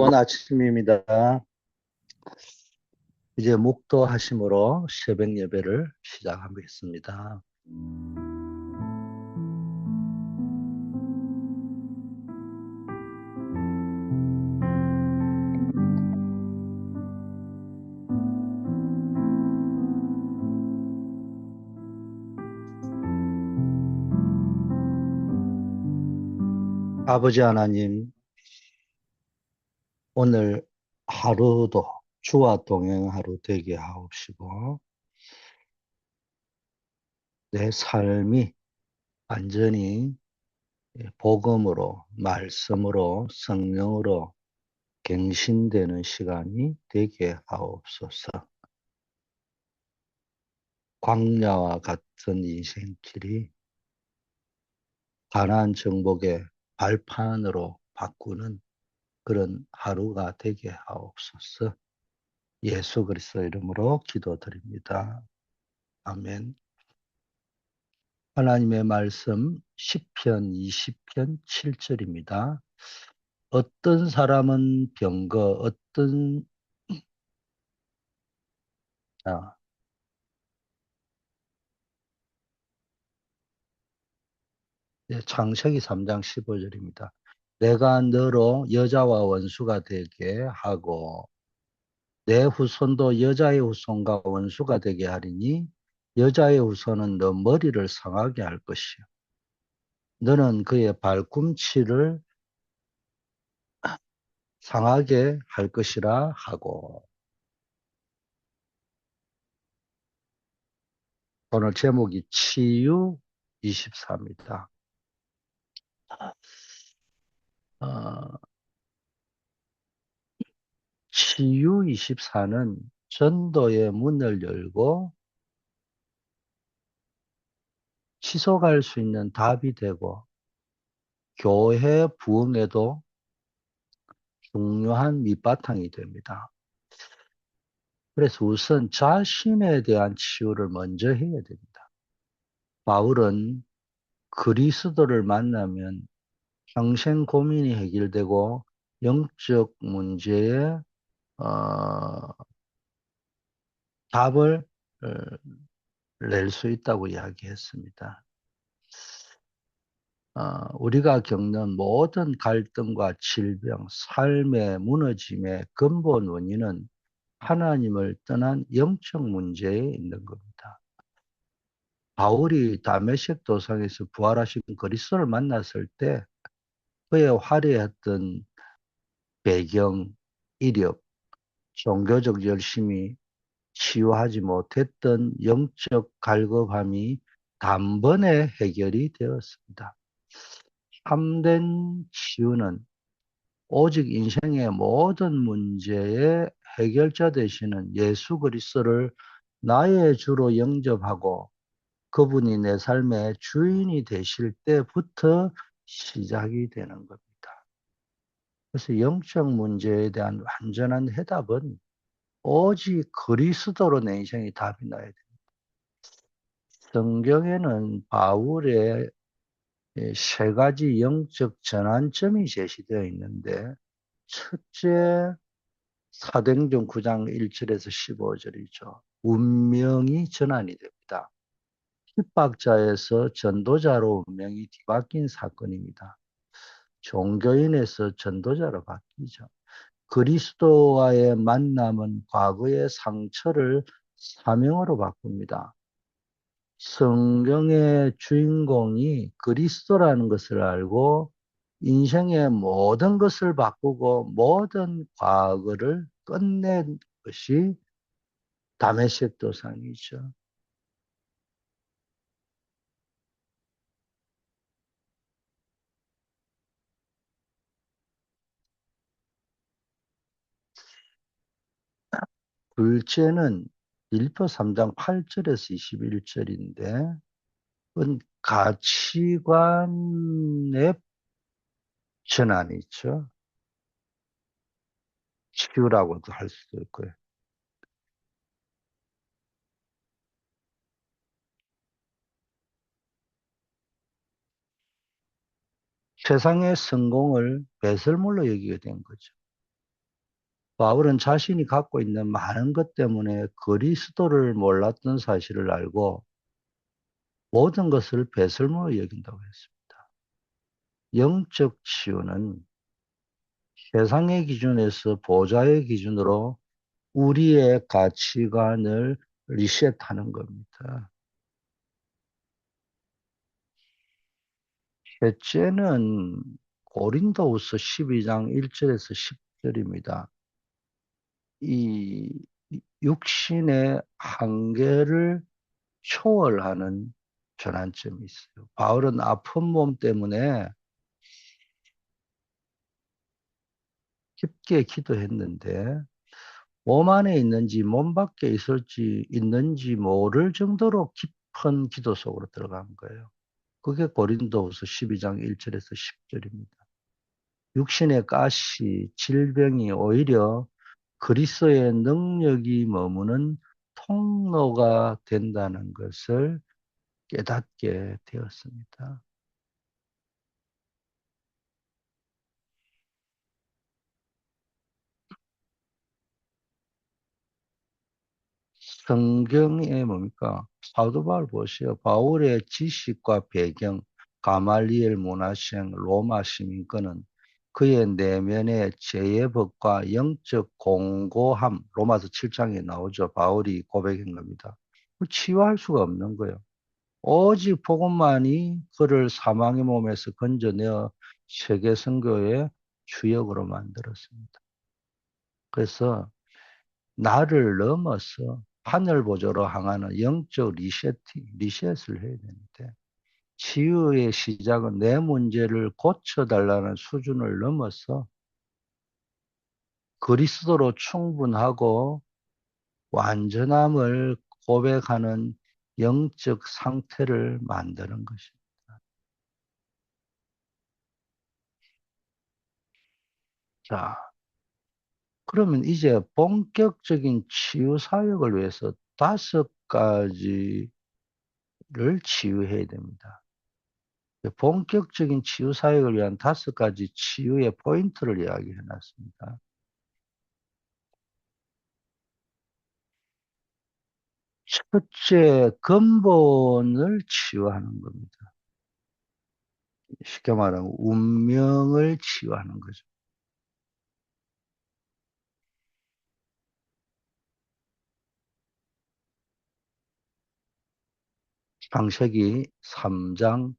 좋은 아침입니다. 이제 묵도하심으로 새벽 예배를 시작하겠습니다. 아버지 하나님, 오늘 하루도 주와 동행 하루 되게 하옵시고, 내 삶이 완전히 복음으로, 말씀으로, 성령으로 갱신되는 시간이 되게 하옵소서. 광야와 같은 인생길이 가나안 정복의 발판으로 바꾸는 그런 하루가 되게 하옵소서. 예수 그리스도 이름으로 기도드립니다. 아멘. 하나님의 말씀 시편 20편 7절입니다. 어떤 사람은 병거, 아, 창세기 3장 15절입니다. 내가 너로 여자와 원수가 되게 하고 내 후손도 여자의 후손과 원수가 되게 하리니 여자의 후손은 너 머리를 상하게 할 것이요. 너는 그의 발꿈치를 상하게 할 것이라 하고. 오늘 제목이 치유 24입니다. 치유 24는 전도의 문을 열고 지속할 수 있는 답이 되고 교회 부흥에도 중요한 밑바탕이 됩니다. 그래서 우선 자신에 대한 치유를 먼저 해야 됩니다. 바울은 그리스도를 만나면 평생 고민이 해결되고 영적 문제에 답을 낼 수 있다고 이야기했습니다. 우리가 겪는 모든 갈등과 질병, 삶의 무너짐의 근본 원인은 하나님을 떠난 영적 문제에 있는 겁니다. 바울이 다메섹 도상에서 부활하신 그리스도를 만났을 때 그의 화려했던 배경, 이력, 종교적 열심이 치유하지 못했던 영적 갈급함이 단번에 해결이 되었습니다. 참된 치유는 오직 인생의 모든 문제의 해결자 되시는 예수 그리스도를 나의 주로 영접하고 그분이 내 삶의 주인이 되실 때부터 시작이 되는 겁니다. 그래서 영적 문제에 대한 완전한 해답은 오직 그리스도로 내 인생이 답이 나야 됩니다. 성경에는 바울의 세 가지 영적 전환점이 제시되어 있는데 첫째, 사도행전 9장 1절에서 15절이죠. 운명이 전환이 됩니다. 핍박자에서 전도자로 운명이 뒤바뀐 사건입니다. 종교인에서 전도자로 바뀌죠. 그리스도와의 만남은 과거의 상처를 사명으로 바꿉니다. 성경의 주인공이 그리스도라는 것을 알고 인생의 모든 것을 바꾸고 모든 과거를 끝낸 것이 다메섹 도상이죠. 둘째는 빌립보 3장 8절에서 21절인데, 그건 가치관의 전환이죠. 치유라고도 할 수도 있고요. 세상의 성공을 배설물로 여기게 된 거죠. 바울은 자신이 갖고 있는 많은 것 때문에 그리스도를 몰랐던 사실을 알고 모든 것을 배설물로 여긴다고 했습니다. 영적 치유는 세상의 기준에서 보좌의 기준으로 우리의 가치관을 리셋하는 겁니다. 셋째는 고린도후서 12장 1절에서 10절입니다. 이 육신의 한계를 초월하는 전환점이 있어요. 바울은 아픈 몸 때문에 깊게 기도했는데 몸 안에 있는지 몸 밖에 있는지 모를 정도로 깊은 기도 속으로 들어간 거예요. 그게 고린도후서 12장 1절에서 10절입니다. 육신의 가시, 질병이 오히려 그리스도의 능력이 머무는 통로가 된다는 것을 깨닫게 되었습니다. 성경에 뭡니까? 사도 바울 보세요. 바울의 지식과 배경, 가말리엘 문화생, 로마 시민권은 그의 내면의 죄의 법과 영적 공고함, 로마서 7장에 나오죠. 바울이 고백한 겁니다. 그걸 치유할 수가 없는 거예요. 오직 복음만이 그를 사망의 몸에서 건져내어 세계 선교의 주역으로 만들었습니다. 그래서 나를 넘어서 하늘 보좌로 향하는 영적 리셋을 해야 되는데 치유의 시작은 내 문제를 고쳐달라는 수준을 넘어서 그리스도로 충분하고 완전함을 고백하는 영적 상태를 만드는 것입니다. 자, 그러면 이제 본격적인 치유 사역을 위해서 5가지를 치유해야 됩니다. 본격적인 치유 사역을 위한 5가지 치유의 포인트를 이야기해 놨습니다. 첫째, 근본을 치유하는 겁니다. 쉽게 말하면 운명을 치유하는 거죠. 창세기 3장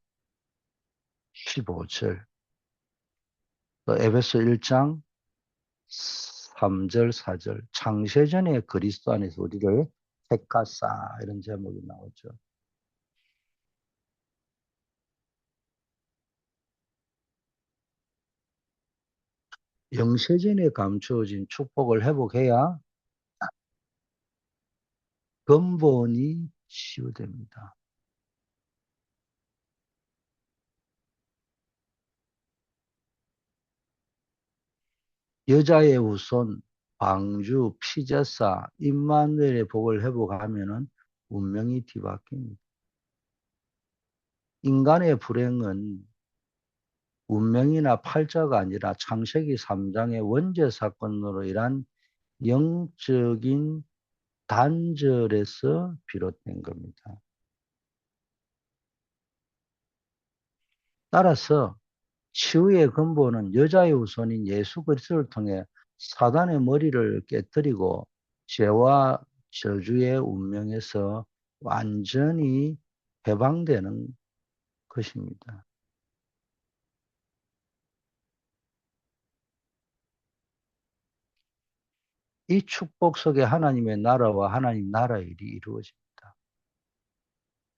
15절, 또 에베소 1장 3절, 4절, 창세전에 그리스도 안에서 우리를 택하사 이런 제목이 나오죠. 영세전에 감추어진 축복을 회복해야 근본이 치유됩니다. 여자의 후손, 방주, 피제사, 임마누엘의 복을 회복하면은 운명이 뒤바뀝니다. 인간의 불행은 운명이나 팔자가 아니라 창세기 3장의 원죄 사건으로 인한 영적인 단절에서 비롯된 겁니다. 따라서 치유의 근본은 여자의 후손인 예수 그리스도를 통해 사단의 머리를 깨뜨리고 죄와 저주의 운명에서 완전히 해방되는 것입니다. 이 축복 속에 하나님의 나라와 하나님 나라의 일이 이루어집니다.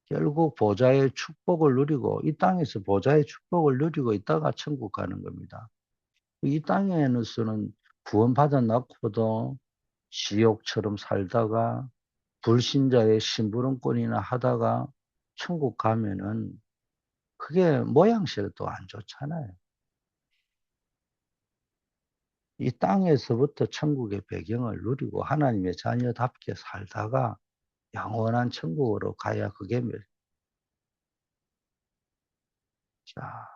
결국 보좌의 축복을 누리고 이 땅에서 보좌의 축복을 누리고 있다가 천국 가는 겁니다. 이 땅에서는 구원받아 놓고도 지옥처럼 살다가 불신자의 심부름꾼이나 하다가 천국 가면은 그게 모양새도 안 좋잖아요. 이 땅에서부터 천국의 배경을 누리고 하나님의 자녀답게 살다가 영원한 천국으로 가야 그게 자,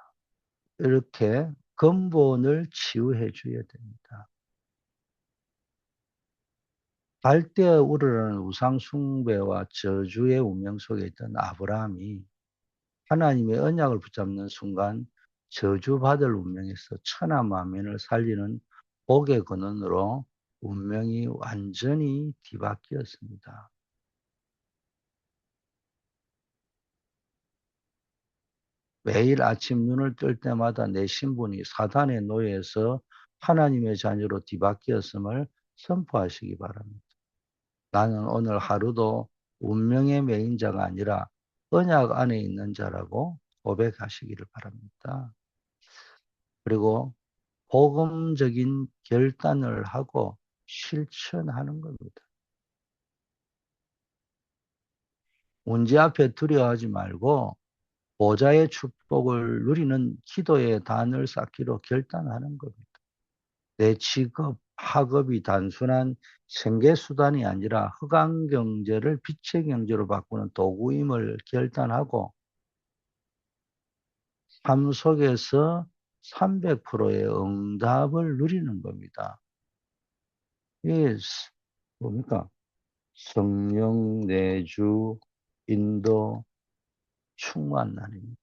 이렇게 근본을 치유해 줘야 됩니다. 갈대에 우러러는 우상 숭배와 저주의 운명 속에 있던 아브라함이 하나님의 언약을 붙잡는 순간 저주받을 운명에서 천하 만민을 살리는 복의 근원으로 운명이 완전히 뒤바뀌었습니다. 매일 아침 눈을 뜰 때마다 내 신분이 사단의 노예에서 하나님의 자녀로 뒤바뀌었음을 선포하시기 바랍니다. 나는 오늘 하루도 운명의 매인자가 아니라 언약 안에 있는 자라고 고백하시기를 바랍니다. 그리고 복음적인 결단을 하고 실천하는 겁니다. 문제 앞에 두려워하지 말고 보좌의 축복을 누리는 기도의 단을 쌓기로 결단하는 겁니다. 내 직업, 학업이 단순한 생계수단이 아니라 흑암경제를 빛의 경제로 바꾸는 도구임을 결단하고 삶 속에서 300%의 응답을 누리는 겁니다. 이게 뭡니까? 성령 내주 인도 충만난입니다.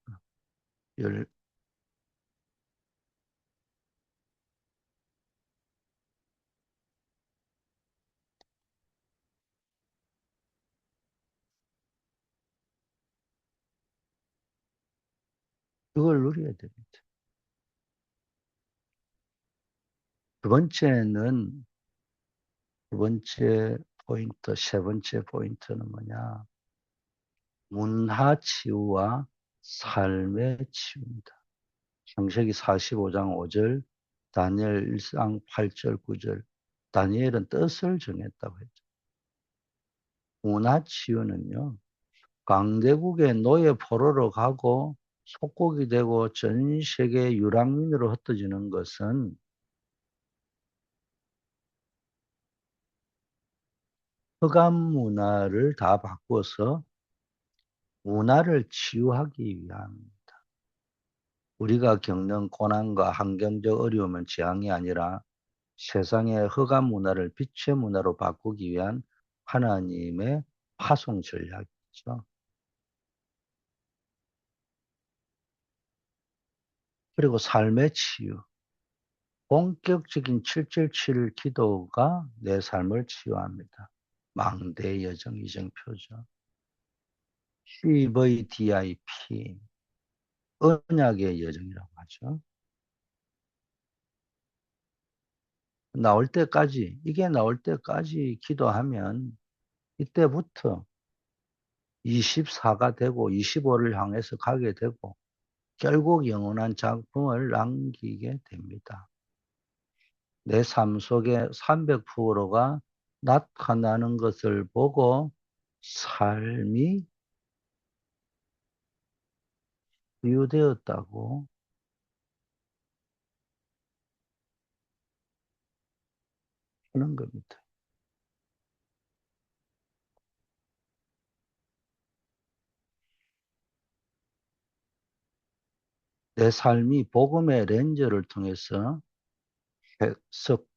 그걸 누려야 됩니다. 두 번째는, 두 번째 포인트, 세 번째 포인트는 뭐냐? 문화 치유와 삶의 치유입니다. 창세기 45장 5절, 다니엘 1장 8절 9절. 다니엘은 뜻을 정했다고 했죠. 문화 치유는요, 강대국의 노예 포로로 가고 속국이 되고 전 세계 유랑민으로 흩어지는 것은 흑암 문화를 다 바꿔서 문화를 치유하기 위함입니다. 우리가 겪는 고난과 환경적 어려움은 재앙이 아니라 세상의 흑암 문화를 빛의 문화로 바꾸기 위한 하나님의 파송 전략이죠. 그리고 삶의 치유. 본격적인 777 기도가 내 삶을 치유합니다. 망대 여정 이정표죠. CVDIP, 언약의 여정이라고 하죠. 나올 때까지, 이게 나올 때까지 기도하면 이때부터 24가 되고 25를 향해서 가게 되고 결국 영원한 작품을 남기게 됩니다. 내 삶 속에 300%가 나타나는 것을 보고 삶이 치유되었다고 하는 겁니다. 내 삶이 복음의 렌즈를 통해서 해석,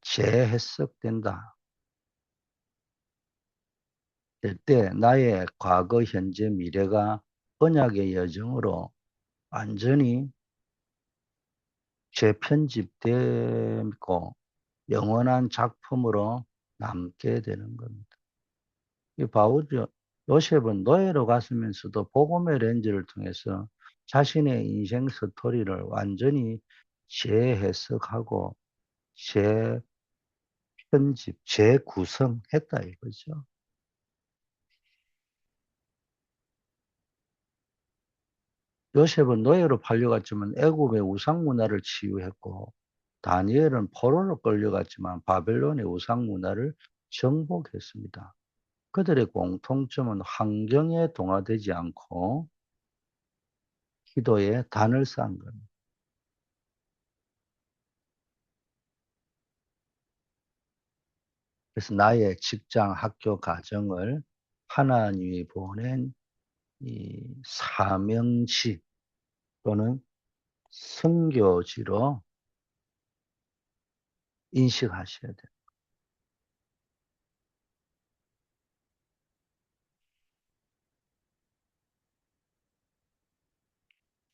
재해석된다. 될 때 나의 과거, 현재, 미래가 언약의 여정으로 완전히 재편집되고 영원한 작품으로 남게 되는 겁니다. 이 바울 요셉은 노예로 갔으면서도 복음의 렌즈를 통해서 자신의 인생 스토리를 완전히 재해석하고 재편집, 재구성했다 이거죠. 요셉은 노예로 팔려갔지만 애굽의 우상 문화를 치유했고 다니엘은 포로로 끌려갔지만 바벨론의 우상 문화를 정복했습니다. 그들의 공통점은 환경에 동화되지 않고 기도에 단을 쌓은 겁니다. 그래서 나의 직장, 학교, 가정을 하나님이 보낸 이 사명지 또는 선교지로 인식하셔야 돼요.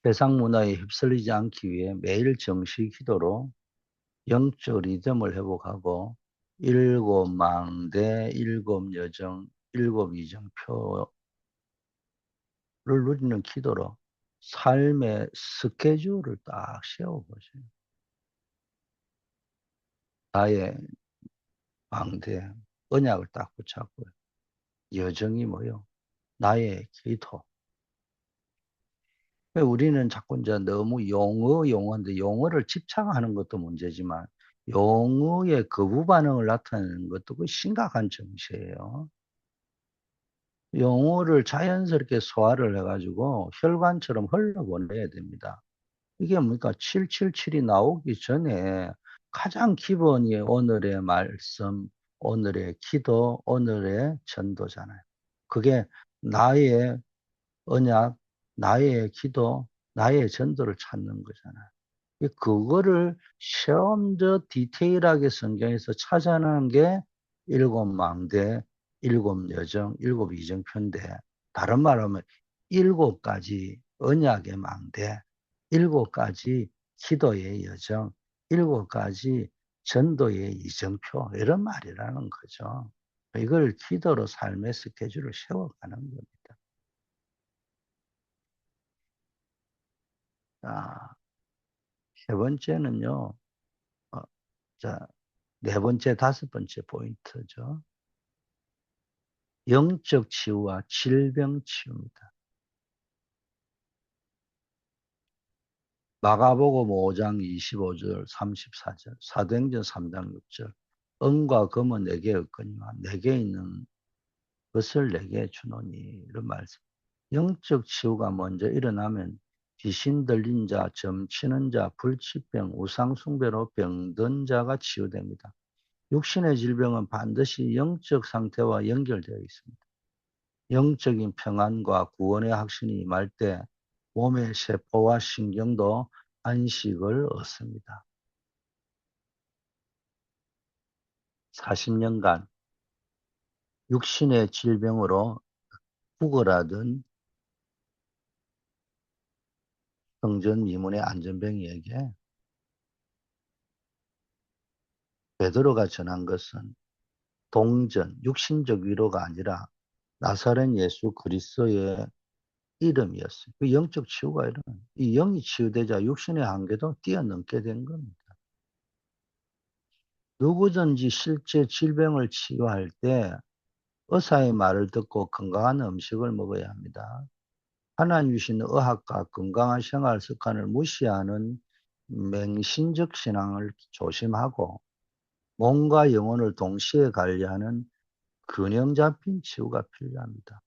세상 문화에 휩쓸리지 않기 위해 매일 정시 기도로 영적 리듬을 회복하고 일곱 망대, 일곱 여정, 일곱 이정표를 누리는 기도로 삶의 스케줄을 딱 세워보세요. 나의 망대, 언약을 딱 붙잡고요. 여정이 뭐요? 나의 기도. 우리는 자꾸 이제 너무 용어인데 용어를 집착하는 것도 문제지만 용어의 거부 반응을 나타내는 것도 그 심각한 정세예요. 용어를 자연스럽게 소화를 해가지고 혈관처럼 흘러보내야 됩니다. 이게 뭡니까? 777이 나오기 전에 가장 기본이 오늘의 말씀, 오늘의 기도, 오늘의 전도잖아요. 그게 나의 언약, 나의 기도, 나의 전도를 찾는 거잖아요. 그거를 좀 더 디테일하게 성경에서 찾아내는 게 일곱 망대, 일곱 여정, 일곱 이정표인데, 다른 말로 하면 일곱 가지 언약의 망대, 일곱 가지 기도의 여정, 일곱 가지 전도의 이정표, 이런 말이라는 거죠. 이걸 기도로 삶의 스케줄을 세워가는 겁니다. 자, 세 번째는요, 어, 자, 네 번째, 다섯 번째 포인트죠. 영적 치유와 질병 치유입니다. 마가복음 5장 25절, 34절, 사도행전 3장 6절. 은과 금은 내게 없거니와 내게 있는 것을 내게 주노니 이런 말씀. 영적 치유가 먼저 일어나면 귀신 들린 자, 점치는 자, 불치병, 우상숭배로 병든 자가 치유됩니다. 육신의 질병은 반드시 영적 상태와 연결되어 있습니다. 영적인 평안과 구원의 확신이 임할 때 몸의 세포와 신경도 안식을 얻습니다. 40년간 육신의 질병으로 구걸하던 성전 미문의 안전뱅이에게 베드로가 전한 것은 동전, 육신적 위로가 아니라 나사렛 예수 그리스도의 이름이었어요. 그 영적 치유가 일어나요. 이 영이 치유되자 육신의 한계도 뛰어넘게 된 겁니다. 누구든지 실제 질병을 치유할 때 의사의 말을 듣고 건강한 음식을 먹어야 합니다. 하나님 주신 의학과 건강한 생활 습관을 무시하는 맹신적 신앙을 조심하고 몸과 영혼을 동시에 관리하는 균형 잡힌 치유가 필요합니다.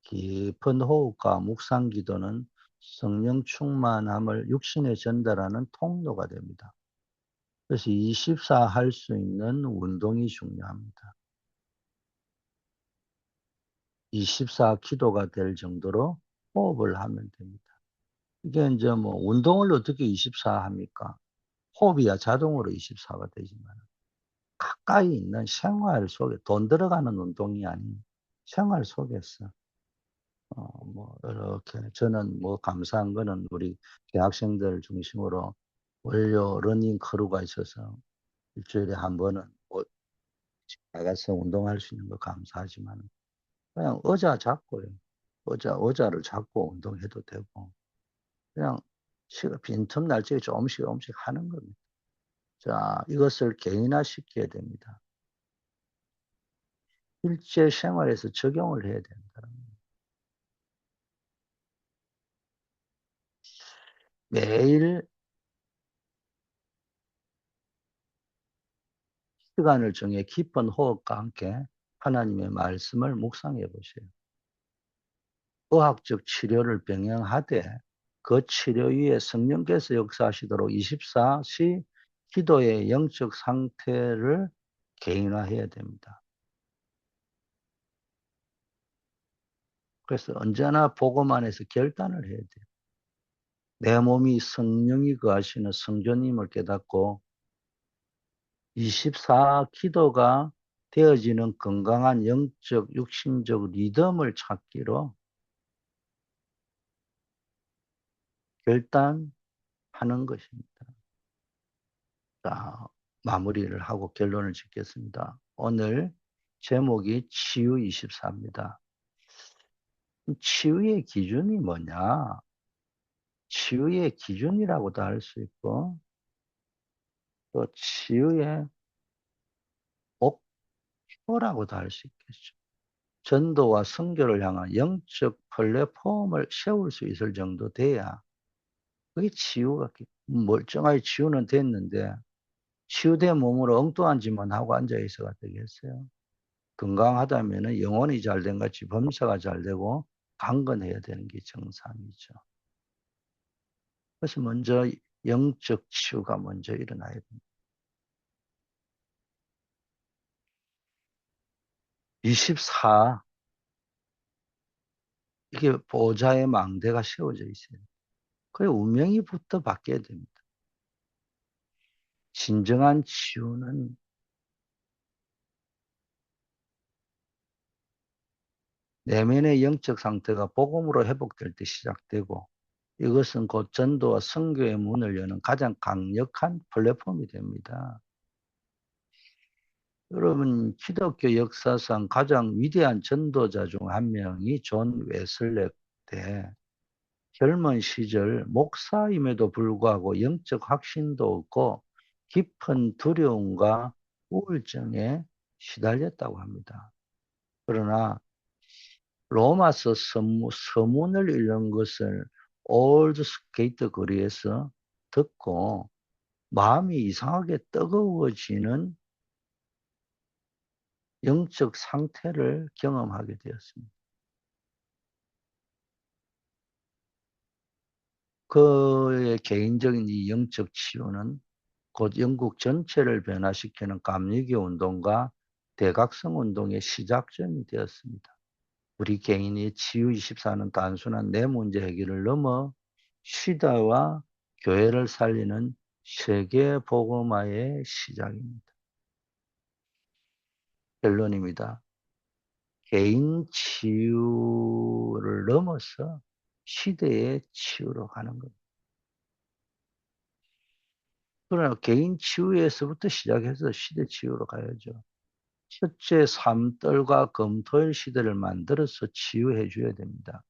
깊은 호흡과 묵상 기도는 성령 충만함을 육신에 전달하는 통로가 됩니다. 그래서 24 할 수 있는 운동이 중요합니다. 24 기도가 될 정도로 호흡을 하면 됩니다. 이게 이제 뭐 운동을 어떻게 24 합니까? 호흡이야 자동으로 24가 되지만 가까이 있는 생활 속에 돈 들어가는 운동이 아닌 생활 속에서 뭐 이렇게 저는 뭐 감사한 거는 우리 대학생들 중심으로 원료 러닝 크루가 있어서 일주일에 한 번은 뭐 나가서 운동할 수 있는 거 감사하지만 그냥 의자 잡고요. 의자를 잡고 운동해도 되고 그냥 빈틈 날 적에 조금씩 조금씩 하는 겁니다. 자, 이것을 개인화시켜야 됩니다. 실제 생활에서 적용을 해야 된다. 매일 시간을 정해 깊은 호흡과 함께 하나님의 말씀을 묵상해 보세요. 의학적 치료를 병행하되 그 치료 위에 성령께서 역사하시도록 24시 기도의 영적 상태를 개인화해야 됩니다. 그래서 언제나 복음 안에서 결단을 해야 돼요. 내 몸이 성령이 거하시는 성전임을 깨닫고 24 기도가 되어지는 건강한 영적, 육신적 리듬을 찾기로 결단하는 것입니다. 자, 마무리를 하고 결론을 짓겠습니다. 오늘 제목이 치유 24입니다. 치유의 기준이 뭐냐? 치유의 기준이라고도 할 수 있고, 또 치유의 목표라고도 할 수 있겠죠. 전도와 선교를 향한 영적 플랫폼을 세울 수 있을 정도 돼야 그게 치유가, 멀쩡하게 치유는 됐는데 치유된 몸으로 엉뚱한 짓만 하고 앉아있어가 되겠어요. 건강하다면 영혼이 잘 된 같이 범사가 잘 되고 강건해야 되는 게 정상이죠. 그래서 먼저 영적 치유가 먼저 일어나야 됩니다. 24, 이게 보좌의 망대가 세워져 있어요. 그래 운명이부터 바뀌어야 됩니다. 진정한 치유는 내면의 영적 상태가 복음으로 회복될 때 시작되고 이것은 곧 전도와 선교의 문을 여는 가장 강력한 플랫폼이 됩니다. 여러분, 기독교 역사상 가장 위대한 전도자 중 한 명이 존 웨슬레인데 젊은 시절 목사임에도 불구하고 영적 확신도 없고 깊은 두려움과 우울증에 시달렸다고 합니다. 그러나 로마서 서문을 읽는 것을 올드 스케이트 거리에서 듣고 마음이 이상하게 뜨거워지는 영적 상태를 경험하게 되었습니다. 그의 개인적인 이 영적 치유는 곧 영국 전체를 변화시키는 감리교 운동과 대각성 운동의 시작점이 되었습니다. 우리 개인의 치유24는 단순한 내 문제 해결을 넘어 시대와 교회를 살리는 세계 복음화의 시작입니다. 결론입니다. 개인 치유를 넘어서 시대의 치유로 가는 겁니다. 그러나 개인 치유에서부터 시작해서 시대 치유로 가야죠. 첫째 삼떨과 금토일 시대를 만들어서 치유해 줘야 됩니다.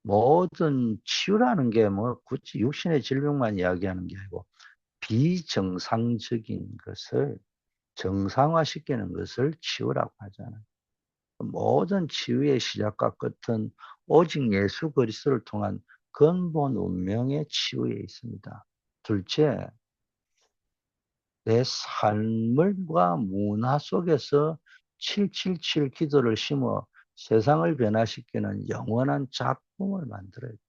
모든 치유라는 게 뭐 굳이 육신의 질병만 이야기하는 게 아니고 비정상적인 것을 정상화시키는 것을 치유라고 하잖아요. 모든 치유의 시작과 끝은 오직 예수 그리스도를 통한 근본 운명의 치유에 있습니다. 둘째, 내 삶과 문화 속에서 777 기도를 심어 세상을 변화시키는 영원한 작품을 만들어야 됩니다.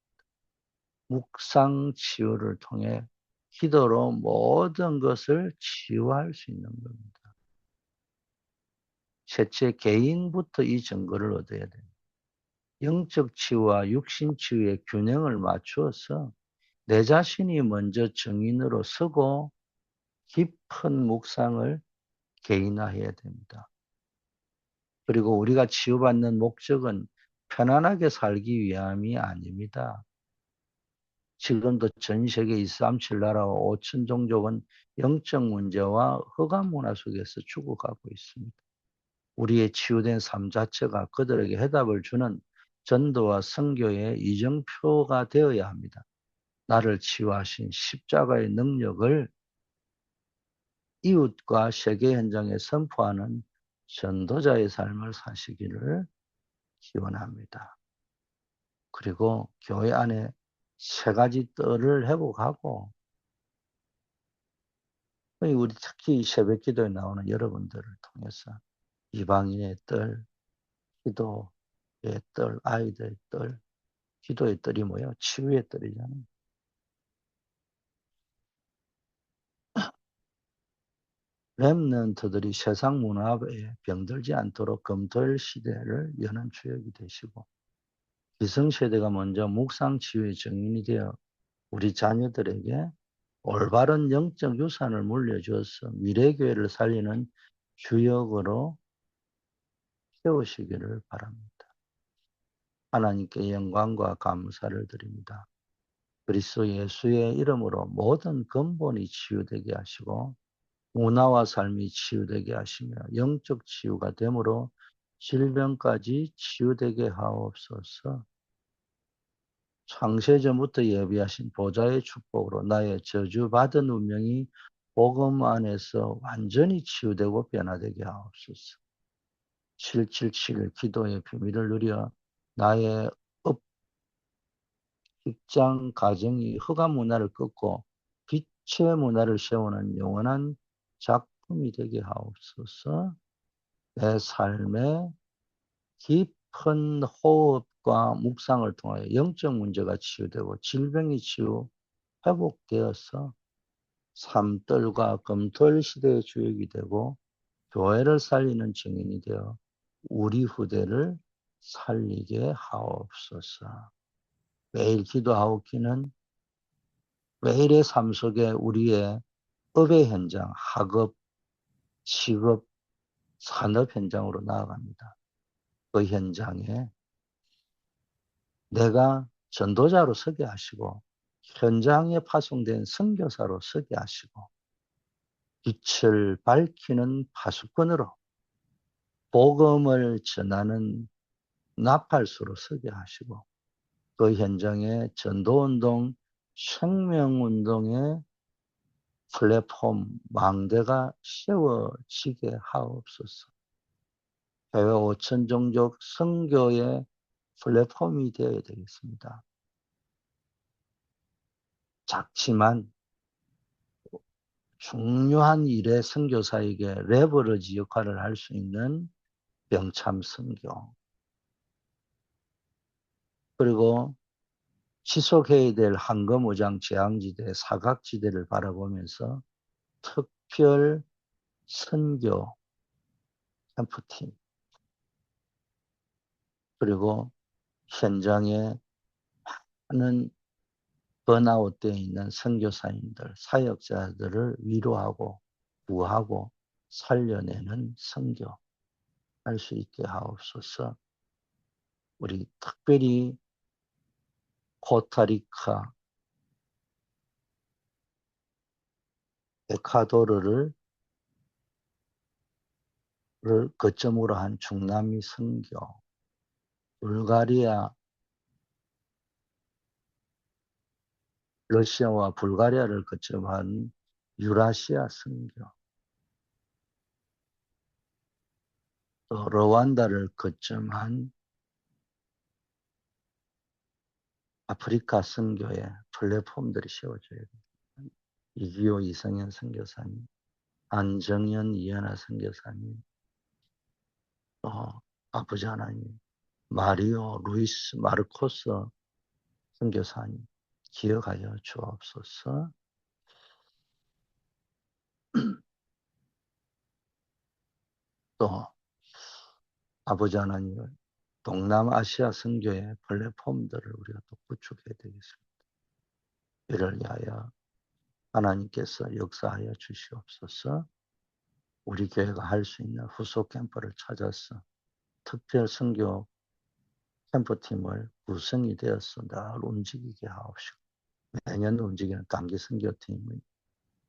묵상 치유를 통해 기도로 모든 것을 치유할 수 있는 겁니다. 셋째, 개인부터 이 증거를 얻어야 됩니다. 영적 치유와 육신 치유의 균형을 맞추어서 내 자신이 먼저 증인으로 서고 깊은 묵상을 개인화해야 됩니다. 그리고 우리가 치유받는 목적은 편안하게 살기 위함이 아닙니다. 지금도 전 세계 237나라와 5천 종족은 영적 문제와 허감 문화 속에서 죽어가고 있습니다. 우리의 치유된 삶 자체가 그들에게 해답을 주는 전도와 선교의 이정표가 되어야 합니다. 나를 치유하신 십자가의 능력을 이웃과 세계 현장에 선포하는 전도자의 삶을 사시기를 기원합니다. 그리고 교회 안에 세 가지 뜰을 회복하고 우리 특히 새벽 기도에 나오는 여러분들을 통해서 이방인의 뜰, 기도의 뜰, 아이들의 뜰, 기도의 뜰이 뭐예요? 치유의 뜰이잖아요. 렘넌트들이 세상 문화에 병들지 않도록 검토일 시대를 여는 주역이 되시고, 기성세대가 먼저 묵상 치유의 증인이 되어 우리 자녀들에게 올바른 영적 유산을 물려주어서 미래교회를 살리는 주역으로 세우시기를 바랍니다. 하나님께 영광과 감사를 드립니다. 그리스도 예수의 이름으로 모든 근본이 치유되게 하시고 문화와 삶이 치유되게 하시며 영적 치유가 되므로 질병까지 치유되게 하옵소서. 창세전부터 예비하신 보좌의 축복으로 나의 저주받은 운명이 복음 안에서 완전히 치유되고 변화되게 하옵소서. 777 기도의 비밀을 누려 나의 업, 직장, 가정이 흑암 문화를 끊고 빛의 문화를 세우는 영원한 작품이 되게 하옵소서. 내 삶에 깊은 호흡과 묵상을 통하여 영적 문제가 치유되고 질병이 회복되어서 삼떨과 검토일 시대의 주역이 되고 교회를 살리는 증인이 되어 우리 후대를 살리게 하옵소서. 매일 기도하옵기는 매일의 삶 속에 우리의 업의 현장, 학업, 직업, 산업 현장으로 나아갑니다. 그 현장에 내가 전도자로 서게 하시고 현장에 파송된 선교사로 서게 하시고 빛을 밝히는 파수꾼으로 복음을 전하는 나팔수로 서게 하시고 그 현장에 전도운동, 생명운동의 플랫폼, 망대가 세워지게 하옵소서. 해외 5천 종족 선교의 플랫폼이 되어야 되겠습니다. 작지만 중요한 일에 선교사에게 레버러지 역할을 할 수 있는 병참 선교. 그리고 지속해야 될 황금무장 재앙지대, 사각지대를 바라보면서 특별 선교 캠프팀, 그리고 현장에 많은 번아웃되어 있는 선교사님들, 사역자들을 위로하고 구하고 살려내는 선교 할 수 있게 하옵소서. 우리 특별히 코스타리카, 에콰도르를 거점으로 한 중남미 선교, 불가리아, 러시아와 불가리아를 거점으로 한 유라시아 선교, 또 르완다를 거점한 아프리카 선교의 플랫폼들이 세워져야 됩니다. 이기호 이성현 선교사님, 안정현 이현아 선교사님, 또 아버지 하나님, 마리오 루이스 마르코스 선교사님 기억하여 주옵소서. 또 아버지 하나님, 동남아시아 선교의 플랫폼들을 우리가 또 구축해야 되겠습니다. 이를 위하여 하나님께서 역사하여 주시옵소서. 우리 교회가 할 수 있는 후속 캠프를 찾아서 특별 선교 캠프팀을 구성이 되어서 늘 움직이게 하옵시고 매년 움직이는 단기 선교팀이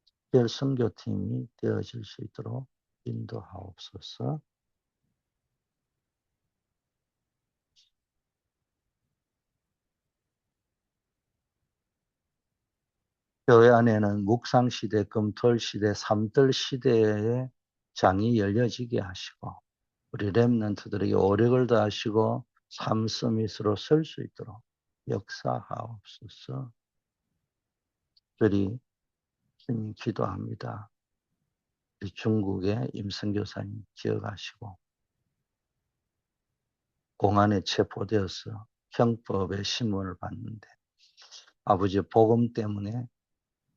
특별 선교팀이 되어질 수 있도록 인도하옵소서. 교회 안에는 묵상시대, 금토일시대, 삼떨시대의 장이 열려지게 하시고 우리 렘넌트들에게 오력을 다하시고 삶 서밋으로 설 수 있도록 역사하옵소서. 특별히 주님 기도합니다. 우리 중국의 임선교사님 기억하시고 공안에 체포되어서 형법의 심문을 받는데 아버지의 복음 때문에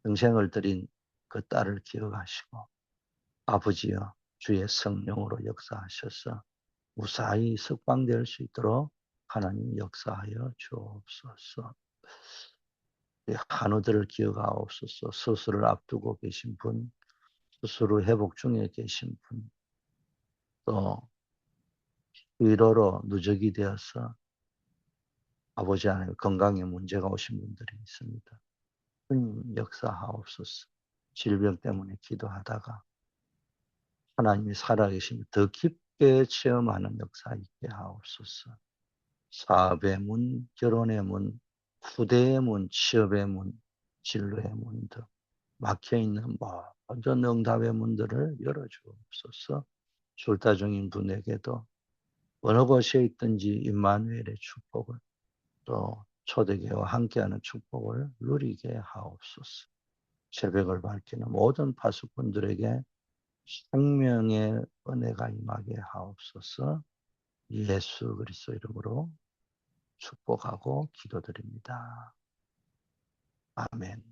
평생을 드린 그 딸을 기억하시고 아버지여 주의 성령으로 역사하셔서 무사히 석방될 수 있도록 하나님 역사하여 주옵소서. 한우들을 기억하옵소서. 수술을 앞두고 계신 분, 수술 후 회복 중에 계신 분, 또 위로로 누적이 되어서 아버지 하나님 건강에 문제가 오신 분들이 있습니다. 주님 역사하옵소서. 질병 때문에 기도하다가 하나님이 살아계심을 더 깊게 체험하는 역사 있게 하옵소서. 사업의 문, 결혼의 문, 후대의 문, 취업의 문, 진로의 문들, 막혀있는 모든 응답의 문들을 열어주옵소서. 출타 중인 분에게도 어느 곳에 있든지 임마누엘의 축복을 또 초대교회와 함께하는 축복을 누리게 하옵소서. 새벽을 밝히는 모든 파수꾼들에게 생명의 은혜가 임하게 하옵소서. 예수 그리스도 이름으로 축복하고 기도드립니다. 아멘.